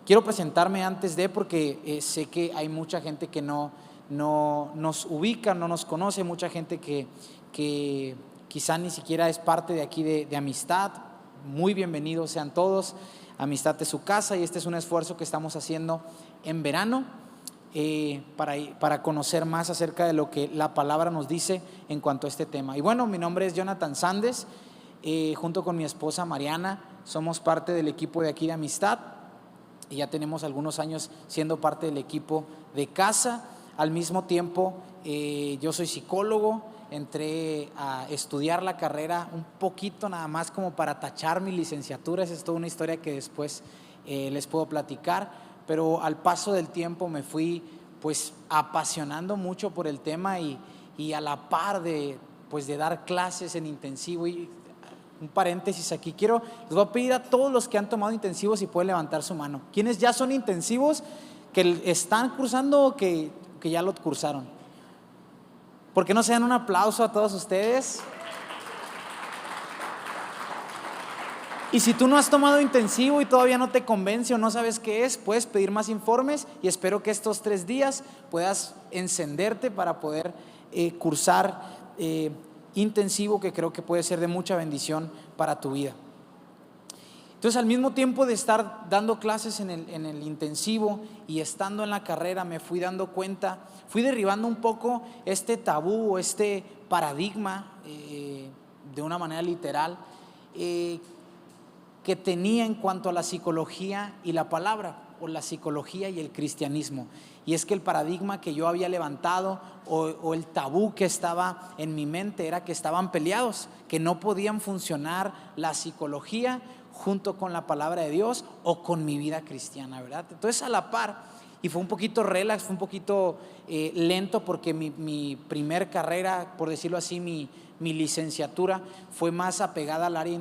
Quiero presentarme antes de, porque sé que hay mucha gente que no nos ubica, no nos conoce, mucha gente que quizá ni siquiera es parte de aquí de Amistad. Muy bienvenidos sean todos. Amistad es su casa y este es un esfuerzo que estamos haciendo en verano para conocer más acerca de lo que la palabra nos dice en cuanto a este tema. Y bueno, mi nombre es Jonathan Sandes, junto con mi esposa Mariana somos parte del equipo de aquí de Amistad y ya tenemos algunos años siendo parte del equipo de casa. Al mismo tiempo, yo soy psicólogo, entré a estudiar la carrera un poquito nada más como para tachar mi licenciatura. Esa es toda una historia que después les puedo platicar, pero al paso del tiempo me fui pues apasionando mucho por el tema y a la par de dar clases en intensivo. Y un paréntesis aquí, les voy a pedir a todos los que han tomado intensivos si pueden levantar su mano. ¿Quiénes ya son intensivos, que están cursando o que ya lo cursaron? ¿Por qué no se dan un aplauso a todos ustedes? Y si tú no has tomado intensivo y todavía no te convence o no sabes qué es, puedes pedir más informes y espero que estos 3 días puedas encenderte para poder cursar intensivo, que creo que puede ser de mucha bendición para tu vida. Entonces, al mismo tiempo de estar dando clases en el intensivo y estando en la carrera, me fui dando cuenta, fui derribando un poco este tabú, este paradigma de una manera literal que tenía en cuanto a la psicología y la palabra, o la psicología y el cristianismo. Y es que el paradigma que yo había levantado o el tabú que estaba en mi mente era que estaban peleados, que no podían funcionar la psicología junto con la palabra de Dios o con mi vida cristiana, ¿verdad? Entonces, a la par, y fue un poquito relax, fue un poquito lento, porque mi primer carrera, por decirlo así, mi licenciatura fue más apegada al área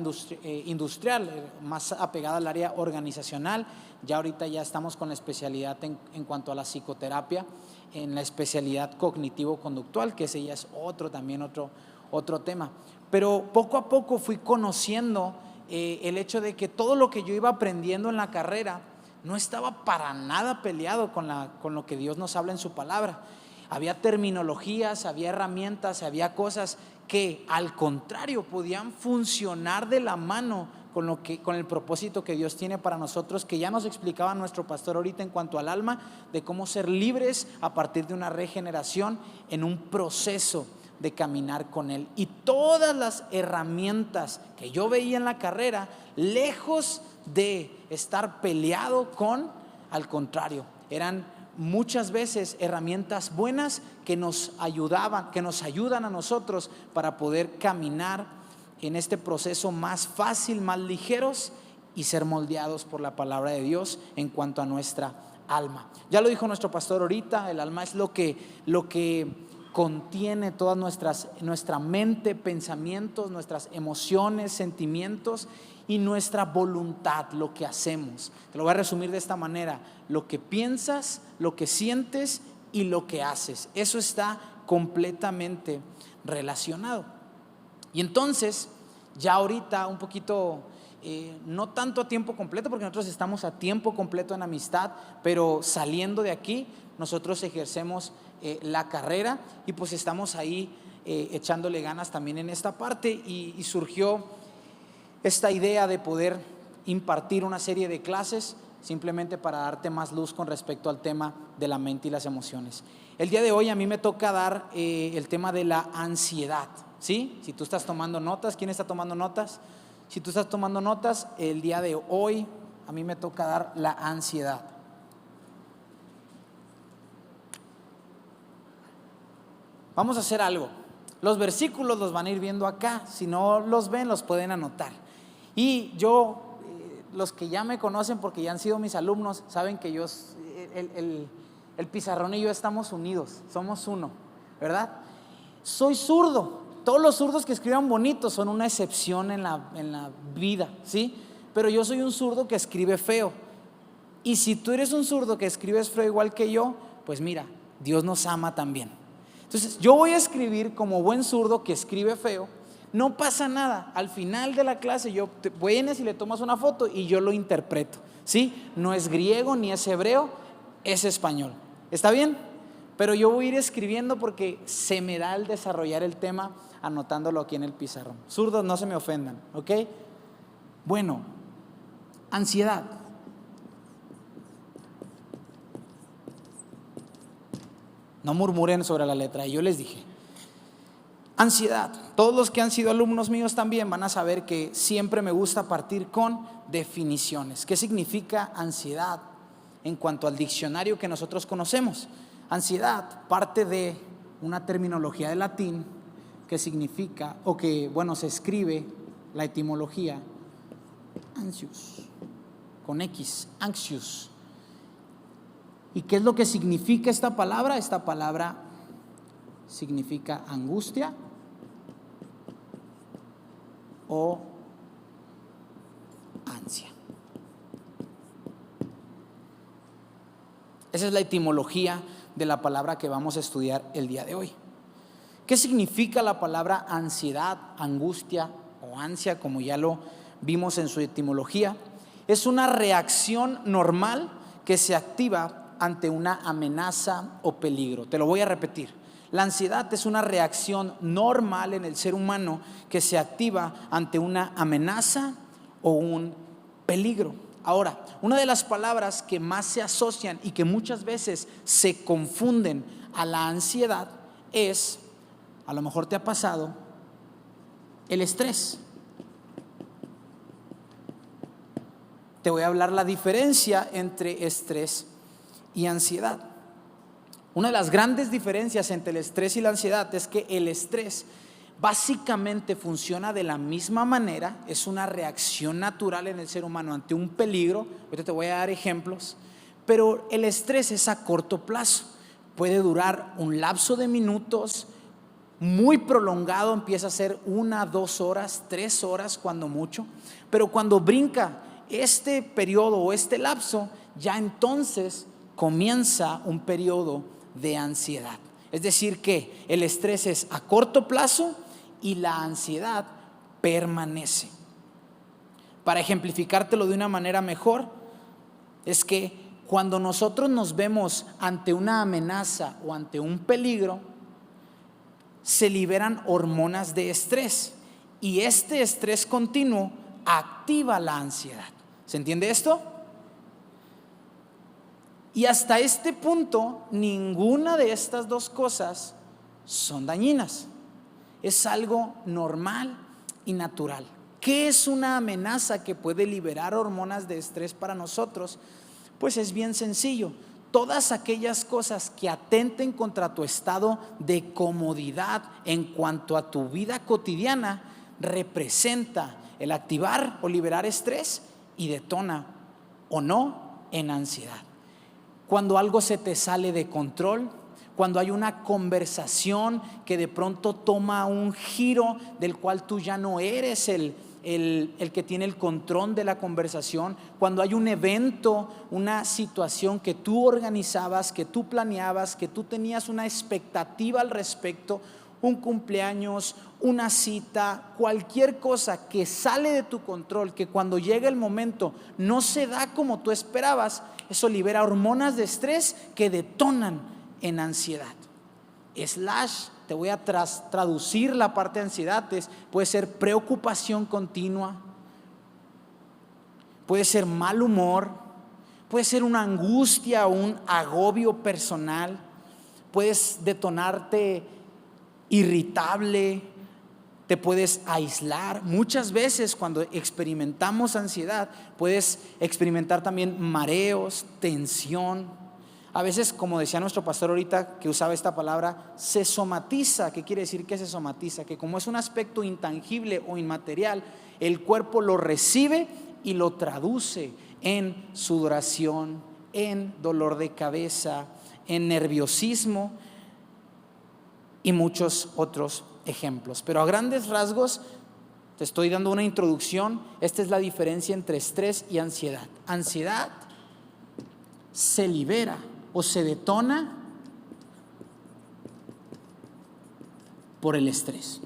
industrial, más apegada al área organizacional. Ya ahorita ya estamos con la especialidad en cuanto a la psicoterapia, en la especialidad cognitivo-conductual, que ese ya es otro tema. Pero poco a poco fui conociendo el hecho de que todo lo que yo iba aprendiendo en la carrera no estaba para nada peleado con lo que Dios nos habla en su palabra. Había terminologías, había herramientas, había cosas que al contrario podían funcionar de la mano con el propósito que Dios tiene para nosotros, que ya nos explicaba nuestro pastor ahorita en cuanto al alma, de cómo ser libres a partir de una regeneración en un proceso de caminar con Él. Y todas las herramientas que yo veía en la carrera, lejos de estar peleado al contrario, eran muchas veces herramientas buenas que nos ayudan a nosotros para poder caminar en este proceso más fácil, más ligeros y ser moldeados por la palabra de Dios en cuanto a nuestra alma. Ya lo dijo nuestro pastor ahorita, el alma es lo que contiene toda nuestra mente, pensamientos, nuestras emociones, sentimientos y nuestra voluntad, lo que hacemos. Te lo voy a resumir de esta manera: lo que piensas, lo que sientes y lo que haces. Eso está completamente relacionado. Y entonces, ya ahorita un poquito, no tanto a tiempo completo, porque nosotros estamos a tiempo completo en Amistad, pero saliendo de aquí, nosotros ejercemos la carrera y pues estamos ahí echándole ganas también en esta parte, y surgió esta idea de poder impartir una serie de clases simplemente para darte más luz con respecto al tema de la mente y las emociones. El día de hoy a mí me toca dar el tema de la ansiedad, ¿sí? Si tú estás tomando notas, ¿quién está tomando notas? Si tú estás tomando notas, el día de hoy a mí me toca dar la ansiedad. Vamos a hacer algo. Los versículos los van a ir viendo acá. Si no los ven, los pueden anotar. Y yo, los que ya me conocen porque ya han sido mis alumnos, saben que yo, el pizarrón y yo estamos unidos, somos uno, ¿verdad? Soy zurdo. Todos los zurdos que escriban bonito son una excepción en la vida, ¿sí? Pero yo soy un zurdo que escribe feo. Y si tú eres un zurdo que escribes feo igual que yo, pues mira, Dios nos ama también. Entonces yo voy a escribir como buen zurdo que escribe feo. No pasa nada, al final de la clase vienes y le tomas una foto y yo lo interpreto, ¿sí? No es griego ni es hebreo, es español. ¿Está bien? Pero yo voy a ir escribiendo porque se me da el desarrollar el tema anotándolo aquí en el pizarrón. Zurdos, no se me ofendan, ¿ok? Bueno, ansiedad. No murmuren sobre la letra, yo les dije. Ansiedad. Todos los que han sido alumnos míos también van a saber que siempre me gusta partir con definiciones. ¿Qué significa ansiedad en cuanto al diccionario que nosotros conocemos? Ansiedad parte de una terminología de latín que significa, o que, bueno, se escribe la etimología anxious, con X, anxious. ¿Y qué es lo que significa esta palabra? Esta palabra significa angustia o ansia. Esa es la etimología de la palabra que vamos a estudiar el día de hoy. ¿Qué significa la palabra ansiedad, angustia o ansia, como ya lo vimos en su etimología? Es una reacción normal que se activa ante una amenaza o peligro. Te lo voy a repetir. La ansiedad es una reacción normal en el ser humano que se activa ante una amenaza o un peligro. Ahora, una de las palabras que más se asocian y que muchas veces se confunden a la ansiedad es, a lo mejor te ha pasado, el estrés. Te voy a hablar la diferencia entre estrés y ansiedad. Una de las grandes diferencias entre el estrés y la ansiedad es que el estrés básicamente funciona de la misma manera, es una reacción natural en el ser humano ante un peligro. Ahorita te voy a dar ejemplos, pero el estrés es a corto plazo, puede durar un lapso de minutos, muy prolongado, empieza a ser 1, 2 horas, 3 horas cuando mucho, pero cuando brinca este periodo o este lapso, ya entonces comienza un periodo de ansiedad. Es decir que el estrés es a corto plazo y la ansiedad permanece. Para ejemplificártelo de una manera mejor, es que cuando nosotros nos vemos ante una amenaza o ante un peligro, se liberan hormonas de estrés y este estrés continuo activa la ansiedad. ¿Se entiende esto? Y hasta este punto, ninguna de estas dos cosas son dañinas. Es algo normal y natural. ¿Qué es una amenaza que puede liberar hormonas de estrés para nosotros? Pues es bien sencillo. Todas aquellas cosas que atenten contra tu estado de comodidad en cuanto a tu vida cotidiana representa el activar o liberar estrés y detona o no en ansiedad. Cuando algo se te sale de control, cuando hay una conversación que de pronto toma un giro del cual tú ya no eres el que tiene el control de la conversación, cuando hay un evento, una situación que tú organizabas, que tú planeabas, que tú tenías una expectativa al respecto, un cumpleaños, una cita, cualquier cosa que sale de tu control, que cuando llega el momento no se da como tú esperabas, eso libera hormonas de estrés que detonan en ansiedad. Te voy a traducir la parte de ansiedad, puede ser preocupación continua, puede ser mal humor, puede ser una angustia o un agobio personal, puedes detonarte irritable, te puedes aislar. Muchas veces cuando experimentamos ansiedad, puedes experimentar también mareos, tensión. A veces, como decía nuestro pastor ahorita que usaba esta palabra, se somatiza. ¿Qué quiere decir que se somatiza? Que como es un aspecto intangible o inmaterial, el cuerpo lo recibe y lo traduce en sudoración, en dolor de cabeza, en nerviosismo y muchos otros ejemplos. Pero a grandes rasgos te estoy dando una introducción. Esta es la diferencia entre estrés y ansiedad. Ansiedad se libera o se detona por el estrés.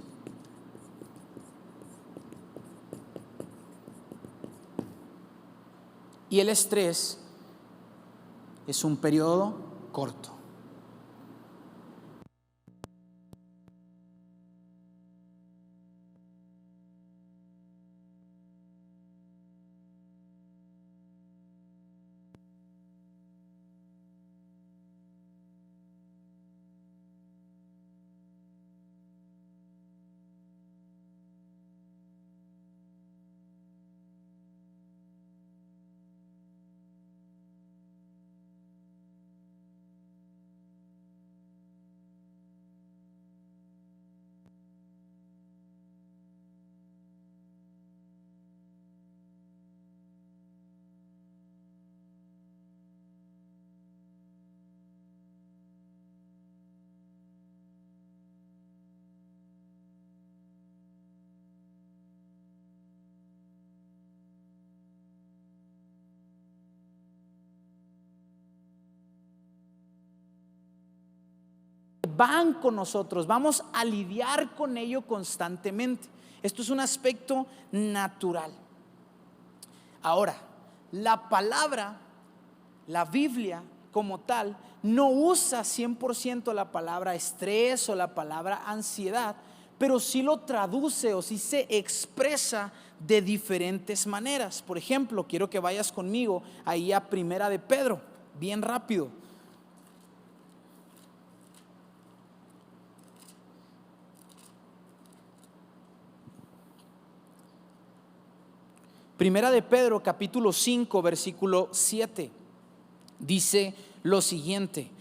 Y el estrés es un periodo corto. Van con nosotros, vamos a lidiar con ello constantemente. Esto es un aspecto natural. Ahora, la palabra, la Biblia como tal, no usa 100% la palabra estrés o la palabra ansiedad, pero sí lo traduce o sí se expresa de diferentes maneras. Por ejemplo, quiero que vayas conmigo ahí a Primera de Pedro, bien rápido. Primera de Pedro, capítulo 5, versículo 7, dice lo siguiente: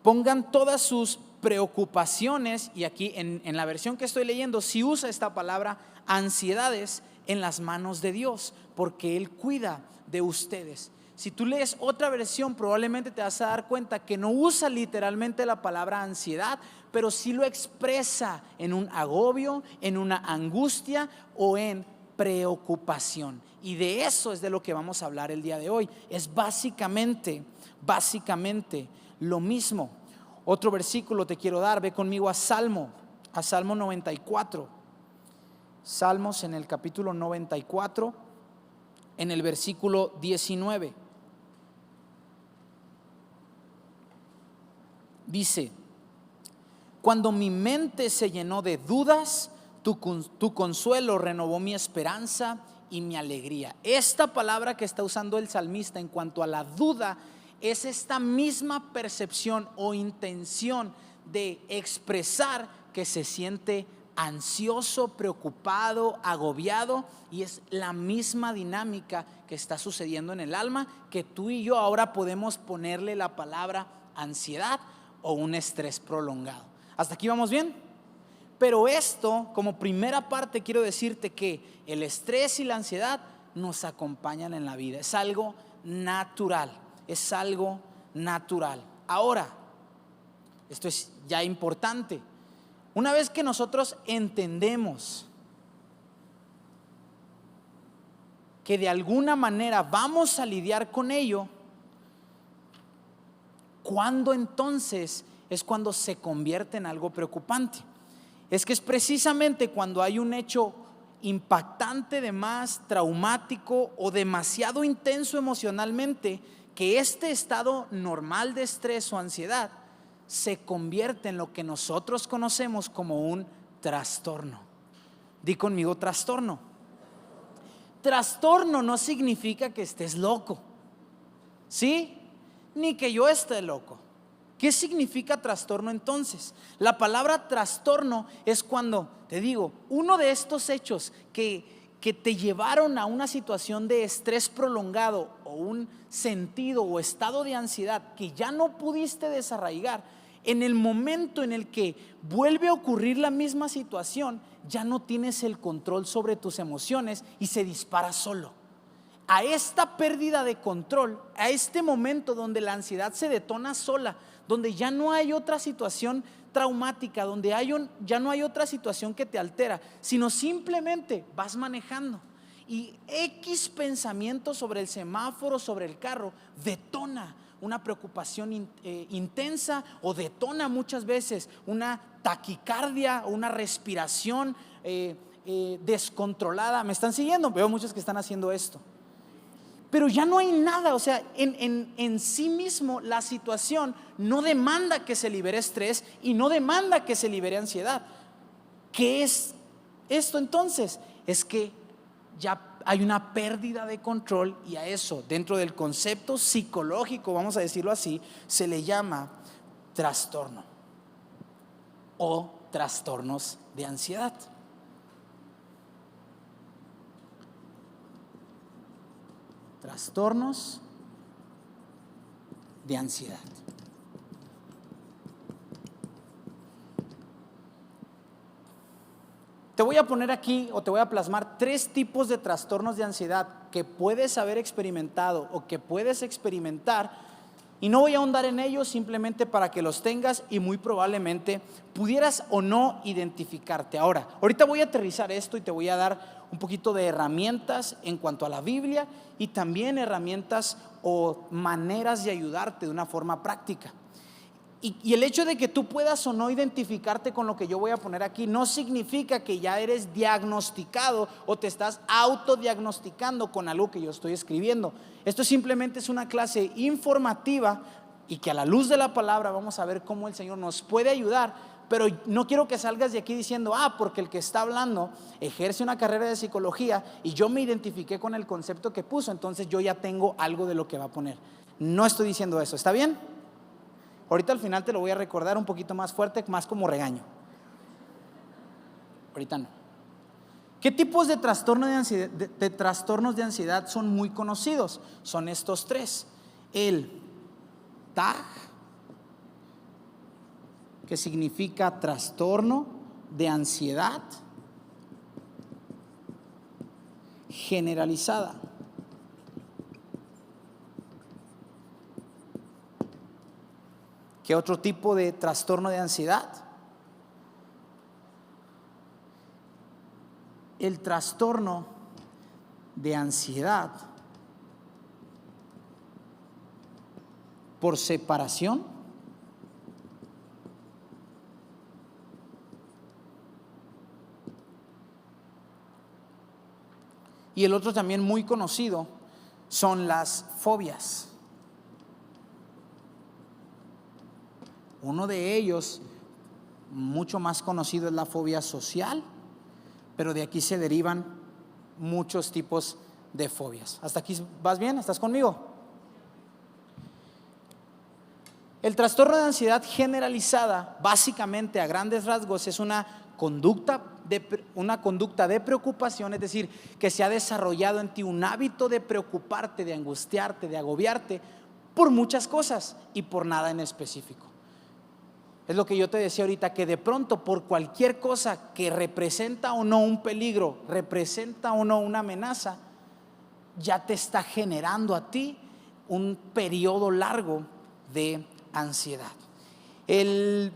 pongan todas sus preocupaciones, y aquí en la versión que estoy leyendo, si usa esta palabra ansiedades, en las manos de Dios, porque Él cuida de ustedes. Si tú lees otra versión, probablemente te vas a dar cuenta que no usa literalmente la palabra ansiedad, pero sí lo expresa en un agobio, en una angustia o en preocupación. Y de eso es de lo que vamos a hablar el día de hoy. Es básicamente lo mismo. Otro versículo te quiero dar, ve conmigo a Salmo 94. Salmos en el capítulo 94, en el versículo 19. Dice: cuando mi mente se llenó de dudas, tu consuelo renovó mi esperanza y mi alegría. Esta palabra que está usando el salmista en cuanto a la duda es esta misma percepción o intención de expresar que se siente ansioso, preocupado, agobiado, y es la misma dinámica que está sucediendo en el alma, que tú y yo ahora podemos ponerle la palabra ansiedad o un estrés prolongado. ¿Hasta aquí vamos bien? Pero esto, como primera parte, quiero decirte que el estrés y la ansiedad nos acompañan en la vida. Es algo natural, es algo natural. Ahora, esto es ya importante. Una vez que nosotros entendemos que de alguna manera vamos a lidiar con ello, ¿cuándo entonces es cuando se convierte en algo preocupante? Es que es precisamente cuando hay un hecho impactante de más, traumático o demasiado intenso emocionalmente, que este estado normal de estrés o ansiedad se convierte en lo que nosotros conocemos como un trastorno. Di conmigo trastorno. Trastorno no significa que estés loco, ¿sí? Ni que yo esté loco. ¿Qué significa trastorno entonces? La palabra trastorno es cuando, te digo, uno de estos hechos que te llevaron a una situación de estrés prolongado o un sentido o estado de ansiedad que ya no pudiste desarraigar, en el momento en el que vuelve a ocurrir la misma situación, ya no tienes el control sobre tus emociones y se dispara solo. A esta pérdida de control, a este momento donde la ansiedad se detona sola, donde ya no hay otra situación traumática, donde ya no hay otra situación que te altera, sino simplemente vas manejando y X pensamiento sobre el semáforo, sobre el carro, detona una preocupación intensa, o detona muchas veces una taquicardia, una respiración descontrolada. ¿Me están siguiendo? Veo muchos que están haciendo esto. pero ya no hay nada, o sea, en sí mismo la situación no demanda que se libere estrés y no demanda que se libere ansiedad. ¿Qué es esto entonces? Es que ya hay una pérdida de control, y a eso, dentro del concepto psicológico, vamos a decirlo así, se le llama trastorno o trastornos de ansiedad. Trastornos de ansiedad. Te voy a poner aquí, o te voy a plasmar 3 tipos de trastornos de ansiedad que puedes haber experimentado o que puedes experimentar, y no voy a ahondar en ellos, simplemente para que los tengas y muy probablemente pudieras o no identificarte. Ahorita voy a aterrizar esto y te voy a dar un poquito de herramientas en cuanto a la Biblia, y también herramientas o maneras de ayudarte de una forma práctica. Y el hecho de que tú puedas o no identificarte con lo que yo voy a poner aquí no significa que ya eres diagnosticado o te estás autodiagnosticando con algo que yo estoy escribiendo. Esto simplemente es una clase informativa, y que a la luz de la palabra vamos a ver cómo el Señor nos puede ayudar. Pero no quiero que salgas de aquí diciendo, porque el que está hablando ejerce una carrera de psicología y yo me identifiqué con el concepto que puso, entonces yo ya tengo algo de lo que va a poner. No estoy diciendo eso, ¿está bien? Ahorita al final te lo voy a recordar un poquito más fuerte, más como regaño. Ahorita no. ¿Qué tipos de trastornos de ansiedad son muy conocidos? Son estos 3. El TAG, que significa trastorno de ansiedad generalizada. ¿Qué otro tipo de trastorno de ansiedad? El trastorno de ansiedad por separación. Y el otro también muy conocido son las fobias. Uno de ellos, mucho más conocido, es la fobia social, pero de aquí se derivan muchos tipos de fobias. ¿Hasta aquí vas bien? ¿Estás conmigo? El trastorno de ansiedad generalizada, básicamente a grandes rasgos, es una conducta de preocupación, es decir, que se ha desarrollado en ti un hábito de preocuparte, de angustiarte, de agobiarte por muchas cosas y por nada en específico. Es lo que yo te decía ahorita, que de pronto por cualquier cosa que representa o no un peligro, representa o no una amenaza, ya te está generando a ti un periodo largo de ansiedad. El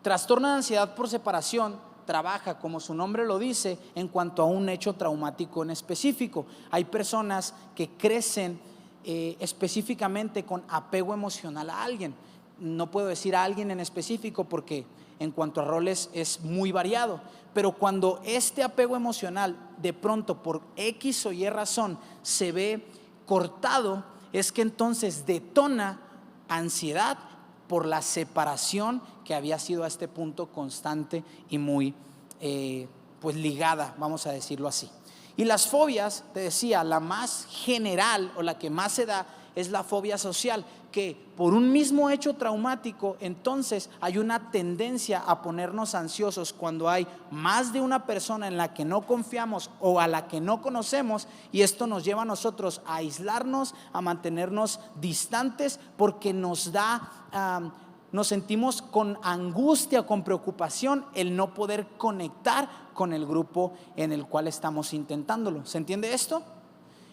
trastorno de ansiedad por separación trabaja, como su nombre lo dice, en cuanto a un hecho traumático en específico. Hay personas que crecen específicamente con apego emocional a alguien. No puedo decir a alguien en específico porque en cuanto a roles es muy variado, pero cuando este apego emocional de pronto por X o Y razón se ve cortado, es que entonces detona ansiedad por la separación que había sido a este punto constante y muy pues ligada, vamos a decirlo así. Y las fobias, te decía, la más general o la que más se da es la fobia social, que por un mismo hecho traumático, entonces hay una tendencia a ponernos ansiosos cuando hay más de una persona en la que no confiamos o a la que no conocemos, y esto nos lleva a nosotros a aislarnos, a mantenernos distantes, porque nos sentimos con angustia, con preocupación el no poder conectar con el grupo en el cual estamos intentándolo. ¿Se entiende esto?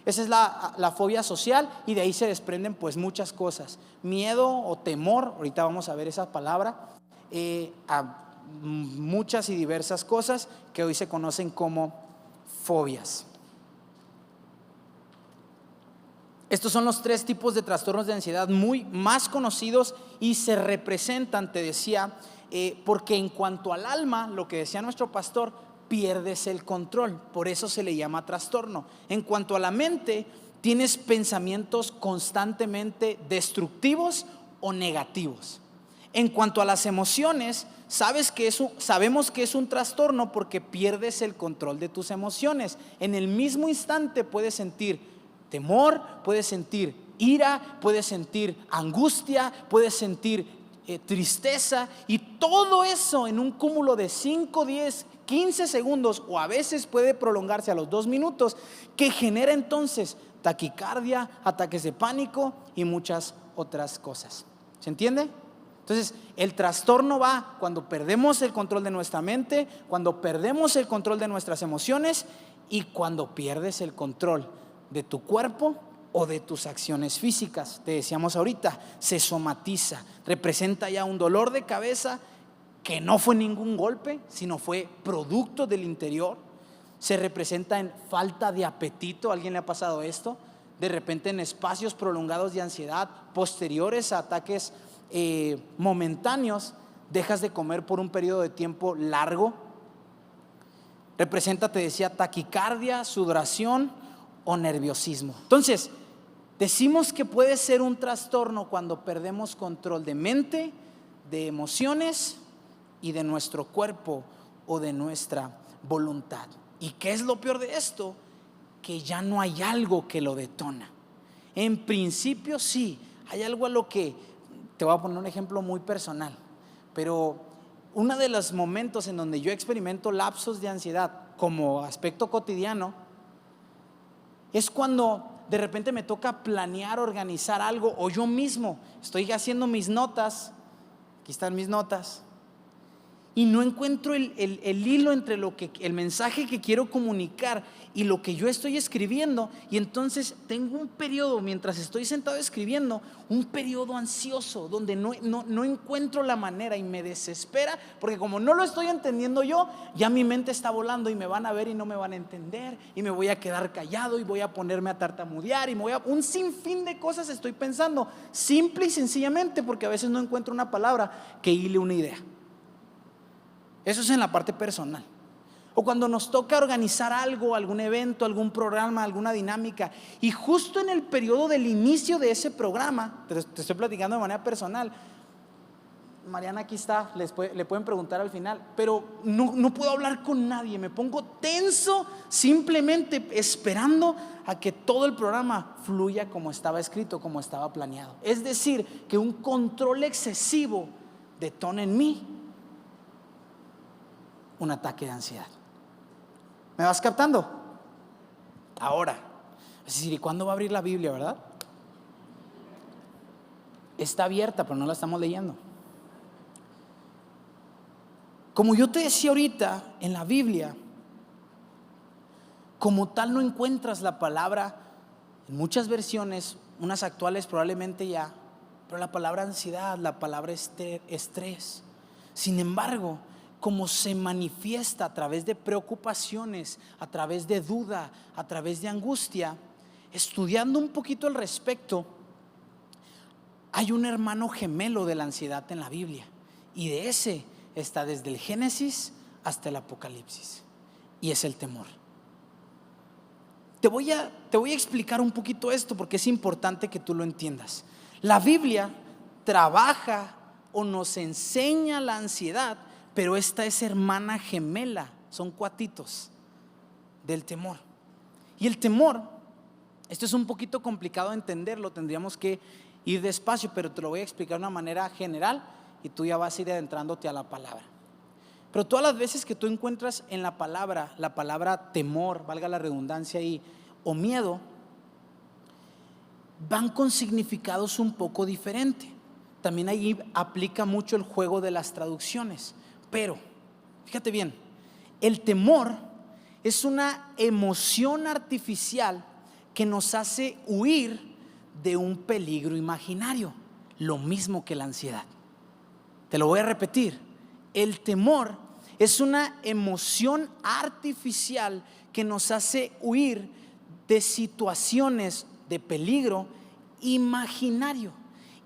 Esa es la fobia social, y de ahí se desprenden pues muchas cosas. Miedo o temor, ahorita vamos a ver esa palabra, a muchas y diversas cosas que hoy se conocen como fobias. Estos son los 3 tipos de trastornos de ansiedad muy más conocidos y se representan, te decía, porque en cuanto al alma, lo que decía nuestro pastor, pierdes el control, por eso se le llama trastorno. En cuanto a la mente, tienes pensamientos constantemente destructivos o negativos. En cuanto a las emociones, sabemos que es un trastorno porque pierdes el control de tus emociones. En el mismo instante puedes sentir temor, puedes sentir ira, puedes sentir angustia, puedes sentir tristeza, y todo eso en un cúmulo de 5, 10, 15 segundos, o a veces puede prolongarse a los 2 minutos, que genera entonces taquicardia, ataques de pánico y muchas otras cosas. ¿Se entiende? Entonces, el trastorno va cuando perdemos el control de nuestra mente, cuando perdemos el control de nuestras emociones y cuando pierdes el control de tu cuerpo o de tus acciones físicas. Te decíamos ahorita, se somatiza, representa ya un dolor de cabeza que no fue ningún golpe, sino fue producto del interior. Se representa en falta de apetito. ¿A alguien le ha pasado esto? De repente en espacios prolongados de ansiedad posteriores a ataques momentáneos, dejas de comer por un periodo de tiempo largo. Representa, te decía, taquicardia, sudoración o nerviosismo. Entonces, decimos que puede ser un trastorno cuando perdemos control de mente, de emociones y de nuestro cuerpo o de nuestra voluntad. ¿Y qué es lo peor de esto? Que ya no hay algo que lo detona. En principio sí, hay algo a lo que, te voy a poner un ejemplo muy personal, pero uno de los momentos en donde yo experimento lapsos de ansiedad como aspecto cotidiano es cuando de repente me toca planear, organizar algo, o yo mismo estoy haciendo mis notas, aquí están mis notas, y no encuentro el hilo entre el mensaje que quiero comunicar y lo que yo estoy escribiendo, y entonces tengo un periodo, mientras estoy sentado escribiendo, un periodo ansioso donde no encuentro la manera, y me desespera porque como no lo estoy entendiendo yo, ya mi mente está volando y me van a ver y no me van a entender, y me voy a quedar callado y voy a ponerme a tartamudear y un sinfín de cosas estoy pensando, simple y sencillamente porque a veces no encuentro una palabra que hile una idea. Eso es en la parte personal. O cuando nos toca organizar algo, algún evento, algún programa, alguna dinámica, y justo en el periodo del inicio de ese programa, te estoy platicando de manera personal, Mariana aquí está, le pueden preguntar al final, pero no puedo hablar con nadie, me pongo tenso simplemente esperando a que todo el programa fluya como estaba escrito, como estaba planeado. Es decir, que un control excesivo detona en mí un ataque de ansiedad. ¿Me vas captando? Ahora, es decir, ¿y cuándo va a abrir la Biblia, verdad? Está abierta, pero no la estamos leyendo. Como yo te decía ahorita, en la Biblia, como tal no encuentras la palabra, en muchas versiones, unas actuales probablemente ya, pero la palabra ansiedad, la palabra estrés. Sin embargo, como se manifiesta a través de preocupaciones, a través de duda, a través de angustia, estudiando un poquito al respecto, hay un hermano gemelo de la ansiedad en la Biblia, y de ese está desde el Génesis hasta el Apocalipsis, y es el temor. Te voy a explicar un poquito esto porque es importante que tú lo entiendas. La Biblia trabaja o nos enseña la ansiedad, pero esta es hermana gemela, son cuatitos del temor. Y el temor, esto es un poquito complicado de entenderlo, tendríamos que ir despacio, pero te lo voy a explicar de una manera general y tú ya vas a ir adentrándote a la palabra. Pero todas las veces que tú encuentras en la palabra temor, valga la redundancia ahí, o miedo, van con significados un poco diferentes. También ahí aplica mucho el juego de las traducciones. Pero, fíjate bien, el temor es una emoción artificial que nos hace huir de un peligro imaginario, lo mismo que la ansiedad. Te lo voy a repetir, el temor es una emoción artificial que nos hace huir de situaciones de peligro imaginario.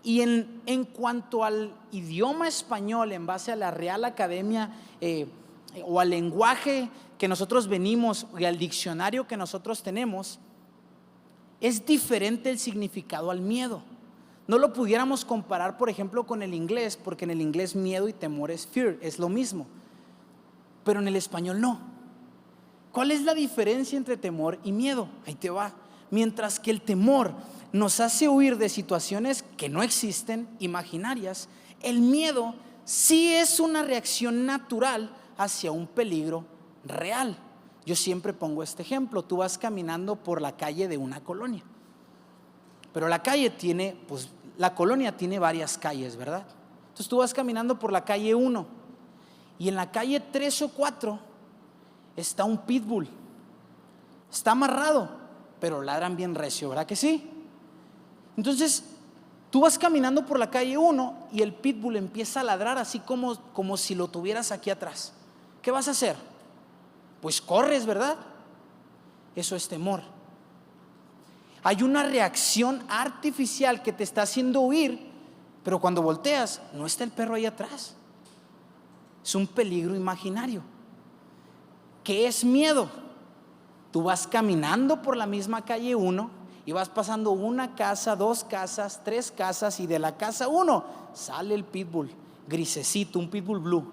Y en cuanto al idioma español, en base a la Real Academia o al lenguaje que nosotros venimos y al diccionario que nosotros tenemos, es diferente el significado al miedo. No lo pudiéramos comparar, por ejemplo, con el inglés, porque en el inglés miedo y temor es fear, es lo mismo. Pero en el español no. ¿Cuál es la diferencia entre temor y miedo? Ahí te va. Mientras que el temor nos hace huir de situaciones que no existen, imaginarias, el miedo sí es una reacción natural hacia un peligro real. Yo siempre pongo este ejemplo. Tú vas caminando por la calle de una colonia, pero la calle tiene, pues la colonia tiene varias calles, ¿verdad? Entonces tú vas caminando por la calle 1 y en la calle 3 o 4 está un pitbull. Está amarrado, pero ladran bien recio, ¿verdad que sí? Entonces tú vas caminando por la calle 1 y el pitbull empieza a ladrar así como si lo tuvieras aquí atrás. ¿Qué vas a hacer? Pues corres, ¿verdad? Eso es temor. Hay una reacción artificial que te está haciendo huir, pero cuando volteas, no está el perro ahí atrás. Es un peligro imaginario. ¿Qué es miedo? Tú vas caminando por la misma calle 1 y vas pasando una casa, 2 casas, 3 casas, y de la casa 1 sale el pitbull, grisecito, un pitbull blue,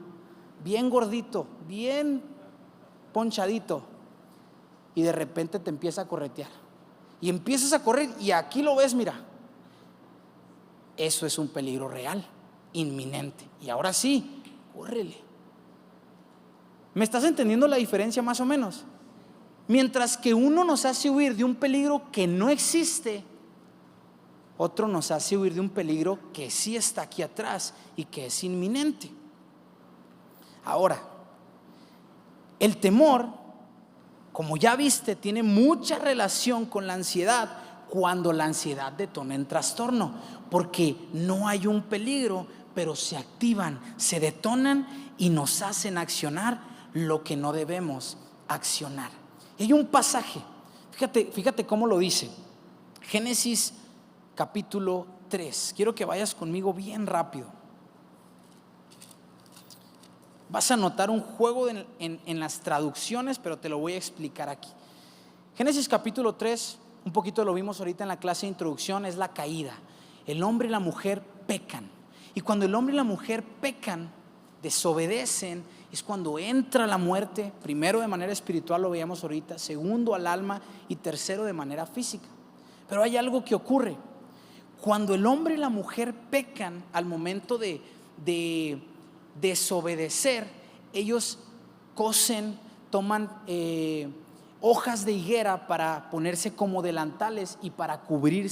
bien gordito, bien ponchadito, y de repente te empieza a corretear. Y empiezas a correr y aquí lo ves, mira. Eso es un peligro real, inminente. Y ahora sí, córrele. ¿Me estás entendiendo la diferencia más o menos? Mientras que uno nos hace huir de un peligro que no existe, otro nos hace huir de un peligro que sí está aquí atrás y que es inminente. Ahora, el temor, como ya viste, tiene mucha relación con la ansiedad, cuando la ansiedad detona en trastorno, porque no hay un peligro, pero se activan, se detonan y nos hacen accionar lo que no debemos accionar. Y hay un pasaje, fíjate cómo lo dice, Génesis capítulo 3. Quiero que vayas conmigo bien rápido. Vas a notar un juego en las traducciones, pero te lo voy a explicar aquí. Génesis capítulo 3, un poquito lo vimos ahorita en la clase de introducción, es la caída. El hombre y la mujer pecan. Y cuando el hombre y la mujer pecan, desobedecen, es cuando entra la muerte, primero de manera espiritual, lo veíamos ahorita, segundo al alma y tercero de manera física. Pero hay algo que ocurre. Cuando el hombre y la mujer pecan, al momento de desobedecer, ellos cosen, toman hojas de higuera para ponerse como delantales y para cubrir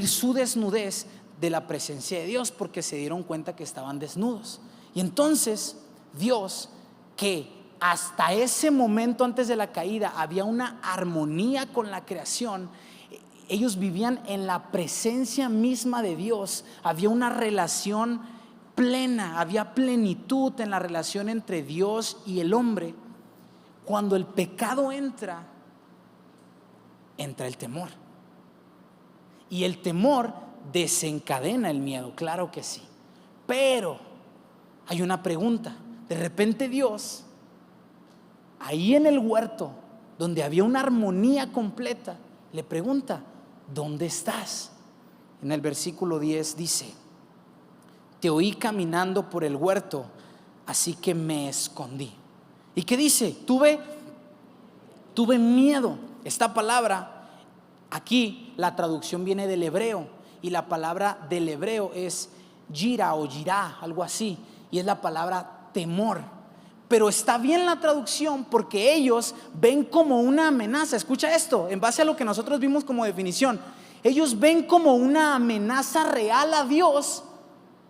su desnudez de la presencia de Dios, porque se dieron cuenta que estaban desnudos. Y entonces Dios, que hasta ese momento antes de la caída había una armonía con la creación, ellos vivían en la presencia misma de Dios, había una relación plena, había plenitud en la relación entre Dios y el hombre. Cuando el pecado entra el temor, y el temor desencadena el miedo, claro que sí. Pero hay una pregunta. De repente Dios, ahí en el huerto donde había una armonía completa, le pregunta: ¿dónde estás? En el versículo 10 dice: te oí caminando por el huerto, así que me escondí. ¿Y qué dice? Tuve miedo. Esta palabra aquí, la traducción viene del hebreo, y la palabra del hebreo es yira o yirá, algo así, y es la palabra temor. Pero está bien la traducción, porque ellos ven como una amenaza. Escucha esto, en base a lo que nosotros vimos como definición, ellos ven como una amenaza real a Dios,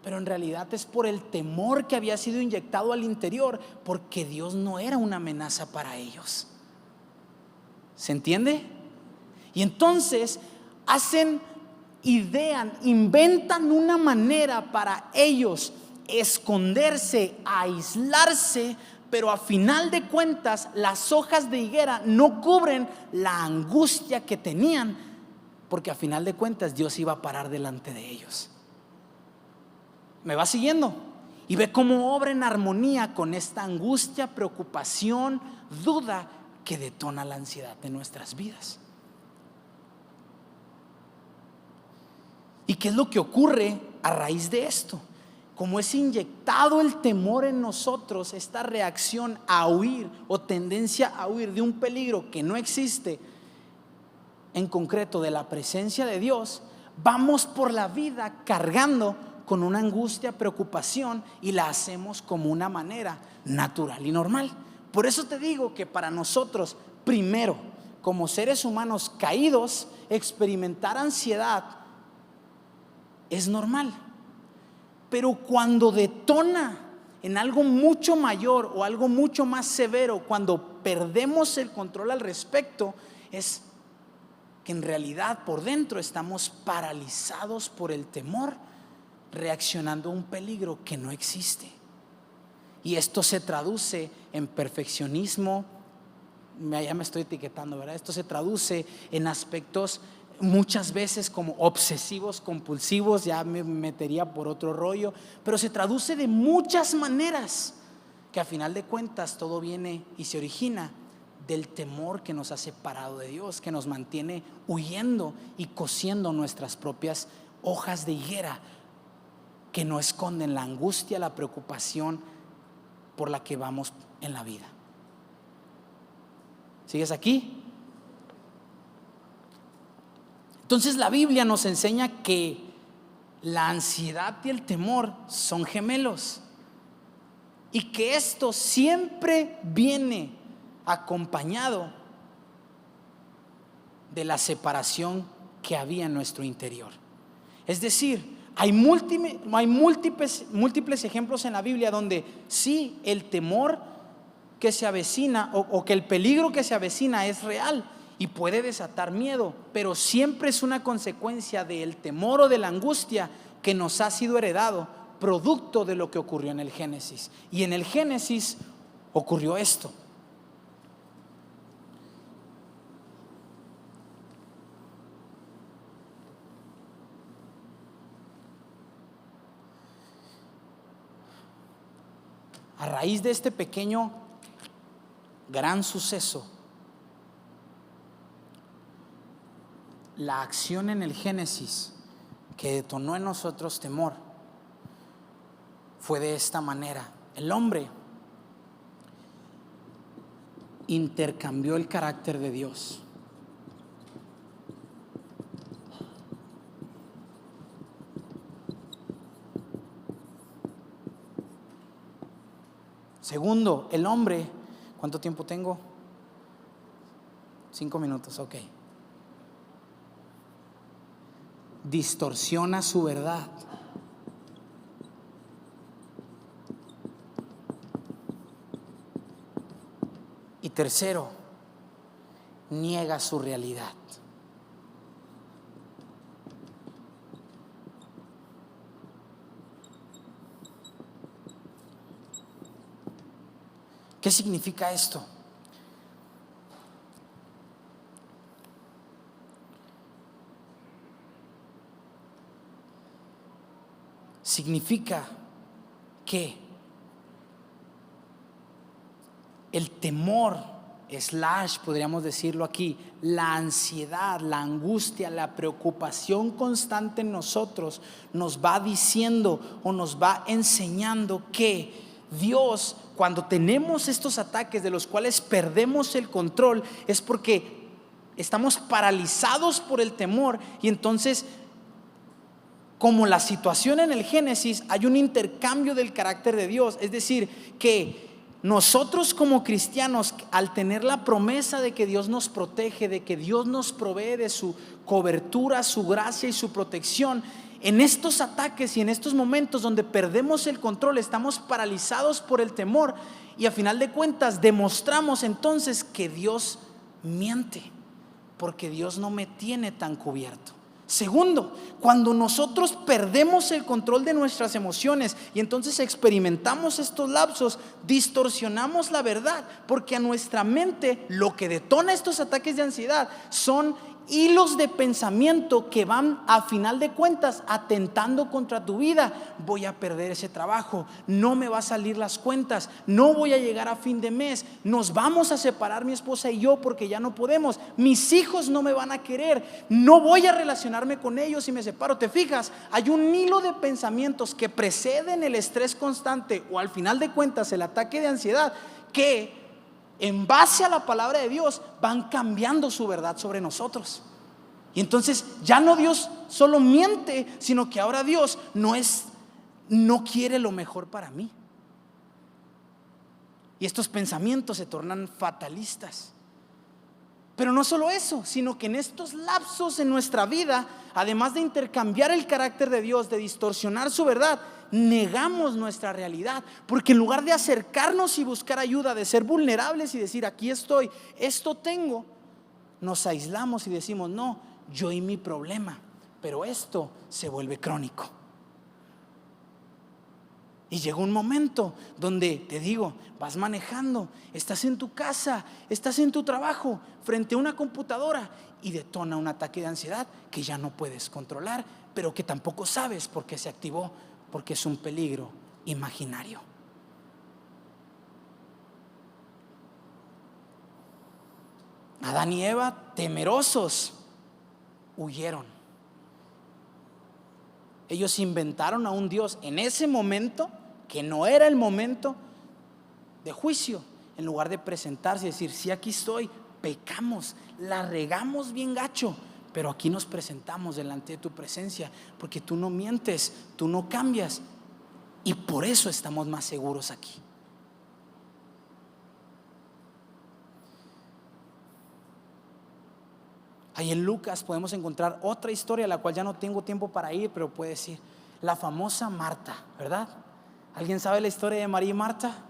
pero en realidad es por el temor que había sido inyectado al interior, porque Dios no era una amenaza para ellos. ¿Se entiende? Y entonces inventan una manera para ellos esconderse, aislarse, pero a final de cuentas las hojas de higuera no cubren la angustia que tenían, porque a final de cuentas Dios iba a parar delante de ellos. ¿Me va siguiendo? Y ve cómo obra en armonía con esta angustia, preocupación, duda que detona la ansiedad de nuestras vidas. qué es lo que ocurre a raíz de esto? Como es inyectado el temor en nosotros, esta reacción a huir o tendencia a huir de un peligro que no existe, en concreto de la presencia de Dios, vamos por la vida cargando con una angustia, preocupación, y la hacemos como una manera natural y normal. Por eso te digo que para nosotros, primero, como seres humanos caídos, experimentar ansiedad es normal. Pero cuando detona en algo mucho mayor o algo mucho más severo, cuando perdemos el control al respecto, es que en realidad por dentro estamos paralizados por el temor, reaccionando a un peligro que no existe. Y esto se traduce en perfeccionismo. Ya me estoy etiquetando, ¿verdad? Esto se traduce en aspectos muchas veces como obsesivos compulsivos, ya me metería por otro rollo, pero se traduce de muchas maneras, que a final de cuentas todo viene y se origina del temor que nos ha separado de Dios, que nos mantiene huyendo y cosiendo nuestras propias hojas de higuera, que no esconden la angustia, la preocupación por la que vamos en la vida. ¿Sigues aquí? Entonces la Biblia nos enseña que la ansiedad y el temor son gemelos, y que esto siempre viene acompañado de la separación que había en nuestro interior. Es decir, hay múltiples ejemplos en la Biblia donde sí, el temor que se avecina o que el peligro que se avecina es real y puede desatar miedo, pero siempre es una consecuencia del temor o de la angustia que nos ha sido heredado, producto de lo que ocurrió en el Génesis. Y en el Génesis ocurrió esto. A raíz de este pequeño, gran suceso, la acción en el Génesis que detonó en nosotros temor fue de esta manera. El hombre intercambió el carácter de Dios. Segundo, el hombre, ¿cuánto tiempo tengo? 5 minutos, ok. Distorsiona su verdad. Y tercero, niega su realidad. ¿Qué significa esto? Significa que el temor, podríamos decirlo aquí, la ansiedad, la angustia, la preocupación constante en nosotros nos va diciendo o nos va enseñando que Dios, cuando tenemos estos ataques de los cuales perdemos el control, es porque estamos paralizados por el temor. Y entonces, como la situación en el Génesis, hay un intercambio del carácter de Dios. Es decir, que nosotros como cristianos, al tener la promesa de que Dios nos protege, de que Dios nos provee de su cobertura, su gracia y su protección, en estos ataques y en estos momentos donde perdemos el control, estamos paralizados por el temor, y a final de cuentas demostramos entonces que Dios miente, porque Dios no me tiene tan cubierto. Segundo, cuando nosotros perdemos el control de nuestras emociones y entonces experimentamos estos lapsos, distorsionamos la verdad, porque a nuestra mente lo que detona estos ataques de ansiedad son hilos de pensamiento que van a final de cuentas atentando contra tu vida. Voy a perder ese trabajo, no me va a salir las cuentas, no voy a llegar a fin de mes, nos vamos a separar mi esposa y yo porque ya no podemos, mis hijos no me van a querer, no voy a relacionarme con ellos si me separo. ¿Te fijas? Hay un hilo de pensamientos que preceden el estrés constante o al final de cuentas el ataque de ansiedad, que en base a la palabra de Dios van cambiando su verdad sobre nosotros. Y entonces ya no Dios solo miente, sino que ahora Dios no quiere lo mejor para mí. Y estos pensamientos se tornan fatalistas. Pero no solo eso, sino que en estos lapsos en nuestra vida, además de intercambiar el carácter de Dios, de distorsionar su verdad, negamos nuestra realidad, porque en lugar de acercarnos y buscar ayuda, de ser vulnerables y decir aquí estoy, esto tengo, nos aislamos y decimos no, yo y mi problema. Pero esto se vuelve crónico. Y llega un momento donde te digo, vas manejando, estás en tu casa, estás en tu trabajo, frente a una computadora, y detona un ataque de ansiedad que ya no puedes controlar, pero que tampoco sabes por qué se activó, porque es un peligro imaginario. Adán y Eva, temerosos, huyeron. Ellos inventaron a un Dios en ese momento que no era el momento de juicio. En lugar de presentarse y decir, sí, aquí estoy, pecamos, la regamos bien gacho, pero aquí nos presentamos delante de tu presencia, porque tú no mientes, tú no cambias, y por eso estamos más seguros aquí. Ahí en Lucas podemos encontrar otra historia, la cual ya no tengo tiempo para ir, pero puede decir, la famosa Marta, ¿verdad? ¿Alguien sabe la historia de María y Marta?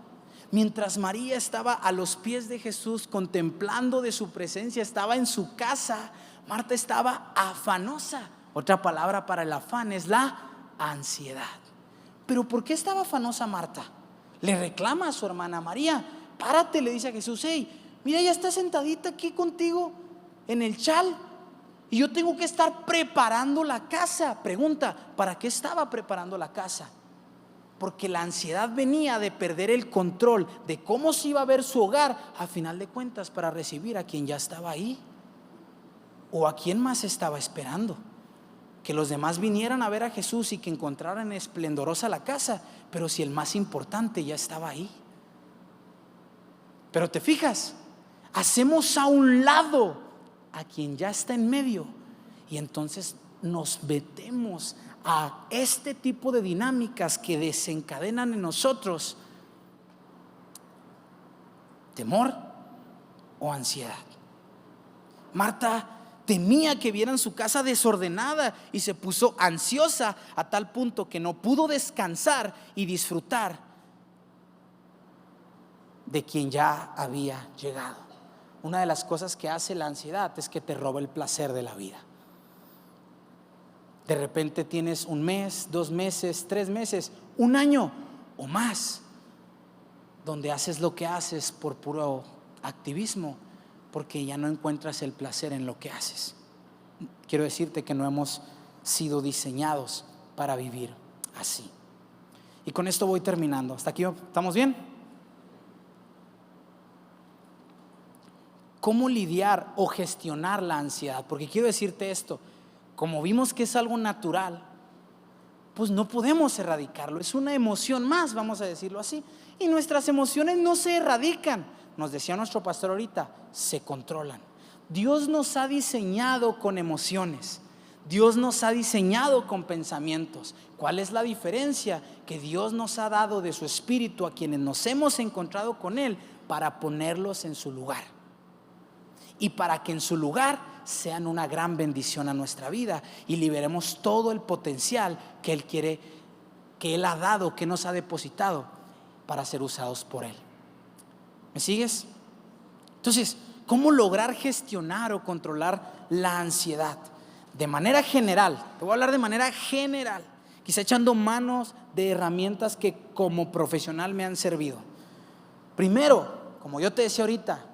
Mientras María estaba a los pies de Jesús, contemplando de su presencia, estaba en su casa, Marta estaba afanosa. Otra palabra para el afán es la ansiedad. ¿Pero por qué estaba afanosa Marta? Le reclama a su hermana María, párate, le dice a Jesús, hey, mira, ella está sentadita aquí contigo en el chal y yo tengo que estar preparando la casa. Pregunta, ¿para qué estaba preparando la casa? Porque la ansiedad venía de perder el control de cómo se iba a ver su hogar a final de cuentas para recibir a quien ya estaba ahí, o a quien más estaba esperando. Que los demás vinieran a ver a Jesús y que encontraran esplendorosa la casa, pero si el más importante ya estaba ahí. Pero te fijas, hacemos a un lado a quien ya está en medio, y entonces nos metemos a este tipo de dinámicas que desencadenan en nosotros temor o ansiedad. Marta temía que vieran su casa desordenada y se puso ansiosa a tal punto que no pudo descansar y disfrutar de quien ya había llegado. Una de las cosas que hace la ansiedad es que te roba el placer de la vida. De repente tienes un mes, 2 meses, 3 meses, 1 año o más, donde haces lo que haces por puro activismo, porque ya no encuentras el placer en lo que haces. Quiero decirte que no hemos sido diseñados para vivir así. Y con esto voy terminando. ¿Hasta aquí estamos bien? ¿Cómo lidiar o gestionar la ansiedad? Porque quiero decirte esto, como vimos que es algo natural, pues no podemos erradicarlo, es una emoción más, vamos a decirlo así, y nuestras emociones no se erradican, nos decía nuestro pastor ahorita, se controlan. Dios nos ha diseñado con emociones, Dios nos ha diseñado con pensamientos. ¿Cuál es la diferencia? Que Dios nos ha dado de su espíritu a quienes nos hemos encontrado con Él para ponerlos en su lugar, y para que en su lugar sean una gran bendición a nuestra vida y liberemos todo el potencial que Él quiere, que Él ha dado, que nos ha depositado para ser usados por Él. ¿Me sigues? Entonces, ¿cómo lograr gestionar o controlar la ansiedad? De manera general, te voy a hablar de manera general, quizá echando manos de herramientas que como profesional me han servido. Primero, como yo te decía ahorita,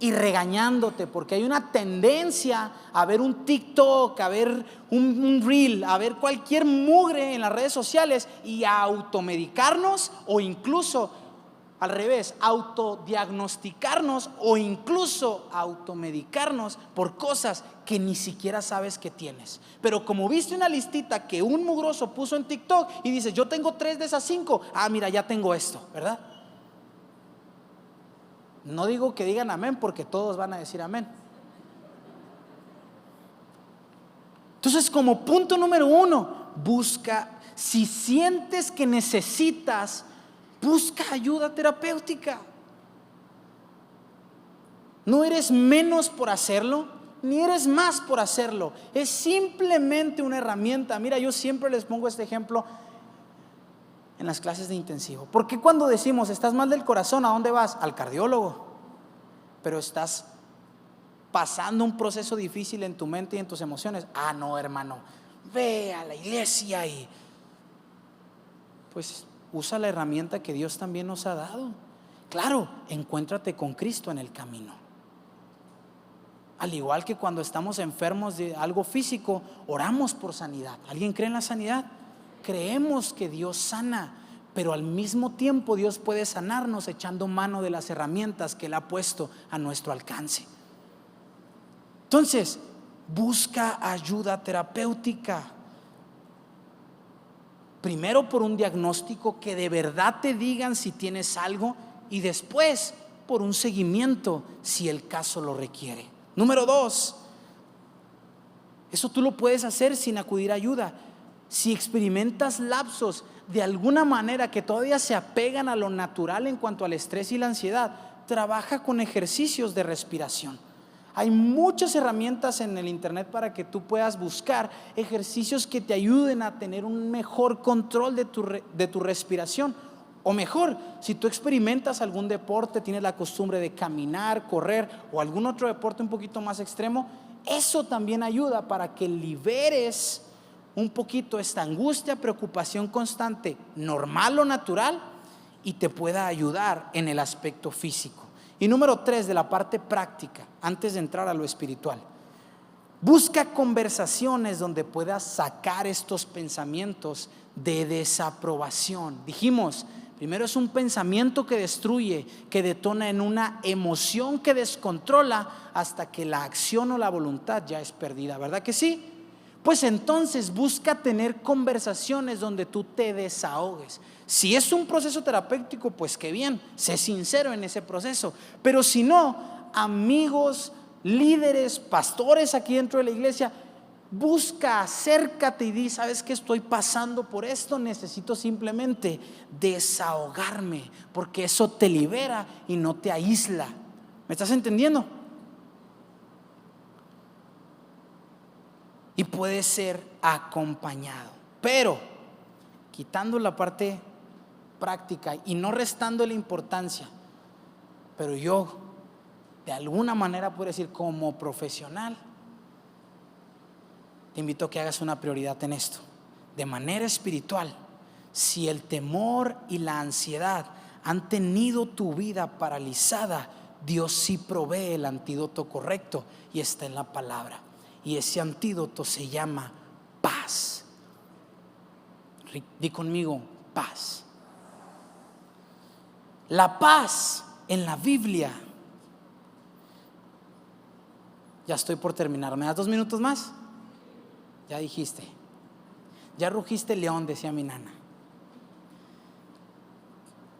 y regañándote, porque hay una tendencia a ver un TikTok, a ver un reel, a ver cualquier mugre en las redes sociales y a automedicarnos o incluso al revés, autodiagnosticarnos o incluso automedicarnos por cosas que ni siquiera sabes que tienes. Pero como viste una listita que un mugroso puso en TikTok y dices, yo tengo 3 de esas 5, mira, ya tengo esto, ¿verdad? No digo que digan amén porque todos van a decir amén. Entonces, como punto número 1, busca, si sientes que necesitas, busca ayuda terapéutica. No eres menos por hacerlo, ni eres más por hacerlo. Es simplemente una herramienta. Mira, yo siempre les pongo este ejemplo en las clases de intensivo. Porque cuando decimos, estás mal del corazón, ¿a dónde vas? Al cardiólogo. Pero estás pasando un proceso difícil en tu mente y en tus emociones. No, hermano, ve a la iglesia y pues usa la herramienta que Dios también nos ha dado. Claro, encuéntrate con Cristo en el camino. Al igual que cuando estamos enfermos de algo físico, oramos por sanidad. ¿Alguien cree en la sanidad? Creemos que Dios sana, pero al mismo tiempo Dios puede sanarnos echando mano de las herramientas que Él ha puesto a nuestro alcance. Entonces, busca ayuda terapéutica. Primero por un diagnóstico, que de verdad te digan si tienes algo, y después por un seguimiento si el caso lo requiere. Número 2, eso tú lo puedes hacer sin acudir a ayuda. Si experimentas lapsos de alguna manera que todavía se apegan a lo natural en cuanto al estrés y la ansiedad, trabaja con ejercicios de respiración. Hay muchas herramientas en el internet para que tú puedas buscar ejercicios que te ayuden a tener un mejor control de tu respiración. O mejor, si tú experimentas algún deporte, tienes la costumbre de caminar, correr o algún otro deporte un poquito más extremo, eso también ayuda para que liberes un poquito esta angustia, preocupación constante, normal o natural, y te pueda ayudar en el aspecto físico. Y número 3, de la parte práctica, antes de entrar a lo espiritual, busca conversaciones donde puedas sacar estos pensamientos de desaprobación. Dijimos, primero es un pensamiento que destruye, que detona en una emoción que descontrola hasta que la acción o la voluntad ya es perdida, ¿verdad que sí? Pues entonces busca tener conversaciones donde tú te desahogues. Si es un proceso terapéutico, pues qué bien, sé sincero en ese proceso. Pero si no, amigos, líderes, pastores aquí dentro de la iglesia, busca, acércate y di, ¿sabes qué? Estoy pasando por esto, necesito simplemente desahogarme, porque eso te libera y no te aísla. ¿Me estás entendiendo? Y puede ser acompañado, pero quitando la parte práctica y no restándole importancia, pero yo de alguna manera puedo decir, como profesional, te invito a que hagas una prioridad en esto. De manera espiritual, si el temor y la ansiedad han tenido tu vida paralizada, Dios sí provee el antídoto correcto y está en la palabra. Y ese antídoto se llama paz. Di conmigo, paz. La paz en la Biblia. Ya estoy por terminar. ¿Me das 2 minutos más? Ya dijiste. Ya rugiste león, decía mi nana.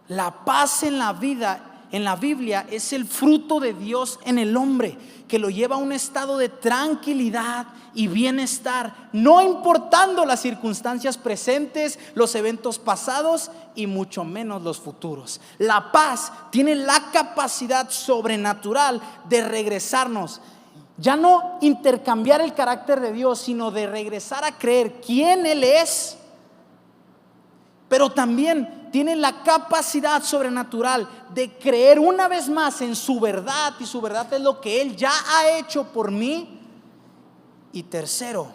La paz en la vida, en la Biblia, es el fruto de Dios en el hombre, que lo lleva a un estado de tranquilidad y bienestar, no importando las circunstancias presentes, los eventos pasados y mucho menos los futuros. La paz tiene la capacidad sobrenatural de regresarnos, ya no intercambiar el carácter de Dios, sino de regresar a creer quién Él es, pero también tiene la capacidad sobrenatural de creer una vez más en su verdad, y su verdad es lo que Él ya ha hecho por mí. Y tercero,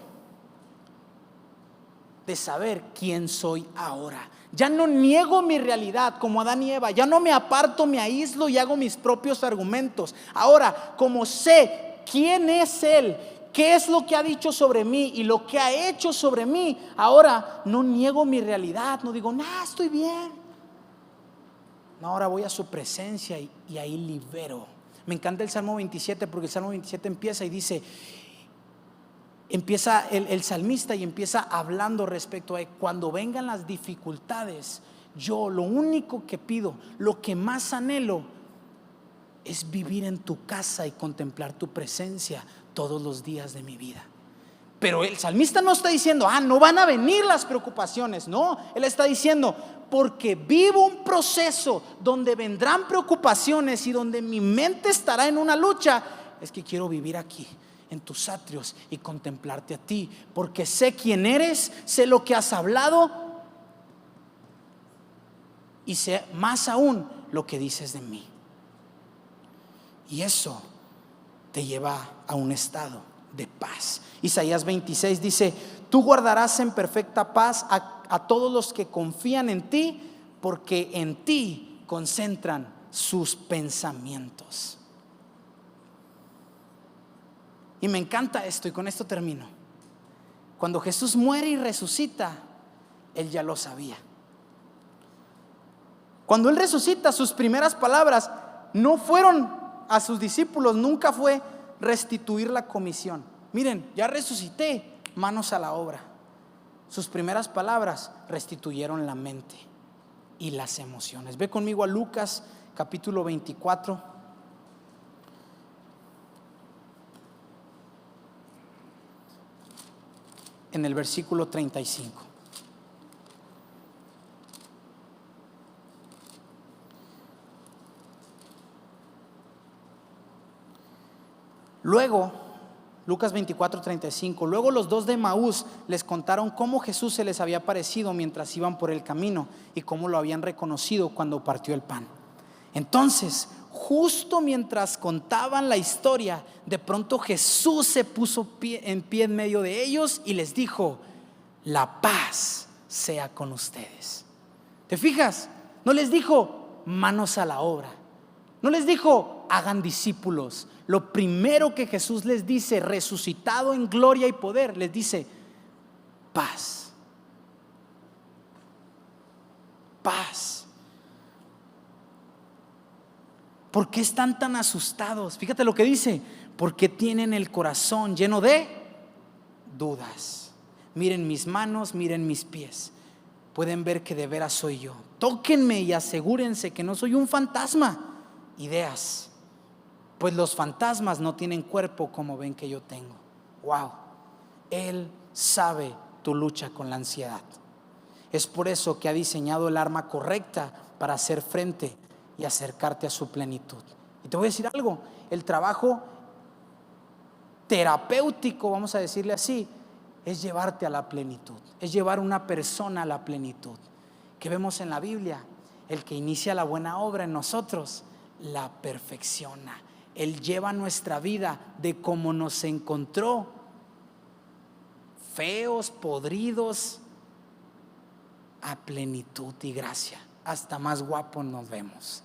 de saber quién soy ahora. Ya no niego mi realidad como Adán y Eva. Ya no me aparto, me aíslo y hago mis propios argumentos. Ahora, como sé quién es Él, qué es lo que ha dicho sobre mí y lo que ha hecho sobre mí, ahora no niego mi realidad. No digo, estoy bien. No, ahora voy a su presencia y ahí libero. Me encanta el Salmo 27, porque el Salmo 27 empieza y dice, empieza el salmista y empieza hablando respecto a cuando vengan las dificultades. Yo lo único que pido, lo que más anhelo, es vivir en tu casa y contemplar tu presencia todos los días de mi vida. Pero el salmista no está diciendo, no van a venir las preocupaciones. No, él está diciendo, porque vivo un proceso donde vendrán preocupaciones y donde mi mente estará en una lucha, es que quiero vivir aquí en tus atrios y contemplarte a ti, porque sé quién eres, sé lo que has hablado y sé más aún lo que dices de mí. Y eso te lleva a un estado de paz. Isaías 26 dice, tú guardarás en perfecta paz a todos los que confían en ti, porque en ti concentran sus pensamientos. Y me encanta esto, y con esto termino. Cuando Jesús muere y resucita, Él ya lo sabía. Cuando Él resucita, sus primeras palabras no fueron a sus discípulos, nunca fue restituir la comisión. Miren, ya resucité, manos a la obra. Sus primeras palabras restituyeron la mente y las emociones. Ve conmigo a Lucas capítulo 24. En el versículo 35. Luego, Lucas 24:35, luego los dos de Emaús les contaron cómo Jesús se les había aparecido mientras iban por el camino y cómo lo habían reconocido cuando partió el pan. Entonces, justo mientras contaban la historia, de pronto Jesús se puso en pie en medio de ellos y les dijo, la paz sea con ustedes. ¿Te fijas? No les dijo manos a la obra, no les dijo hagan discípulos. Lo primero que Jesús les dice, resucitado en gloria y poder, les dice paz. Paz. ¿Por qué están tan asustados? Fíjate lo que dice, porque tienen el corazón lleno de dudas. Miren mis manos, miren mis pies. Pueden ver que de veras soy yo. Tóquenme y asegúrense que no soy un fantasma. Ideas. Pues los fantasmas no tienen cuerpo como ven que yo tengo. Wow. Él sabe tu lucha con la ansiedad. Es por eso que ha diseñado el arma correcta para hacer frente y acercarte a su plenitud. Y te voy a decir algo, el trabajo terapéutico, vamos a decirle así, es llevarte a la plenitud, es llevar una persona a la plenitud. Que vemos en la Biblia, el que inicia la buena obra en nosotros, la perfecciona. Él lleva nuestra vida de como nos encontró, feos, podridos, a plenitud y gracia. Hasta más guapos nos vemos.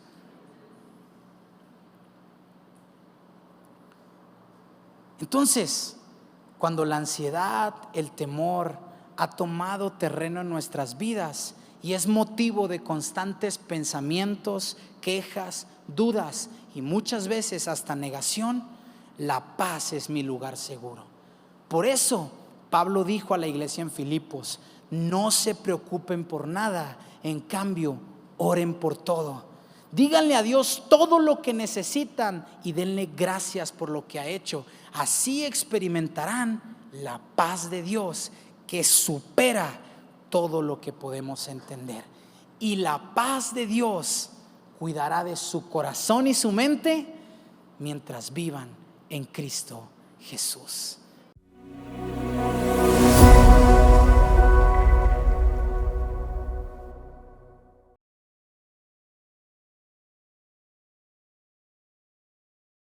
Entonces, cuando la ansiedad, el temor ha tomado terreno en nuestras vidas y es motivo de constantes pensamientos, quejas, dudas y muchas veces hasta negación, la paz es mi lugar seguro. Por eso Pablo dijo a la iglesia en Filipos, no se preocupen por nada, en cambio oren por todo. Díganle a Dios todo lo que necesitan y denle gracias por lo que ha hecho. Así experimentarán la paz de Dios que supera todo lo que podemos entender. Y la paz de Dios cuidará de su corazón y su mente mientras vivan en Cristo Jesús.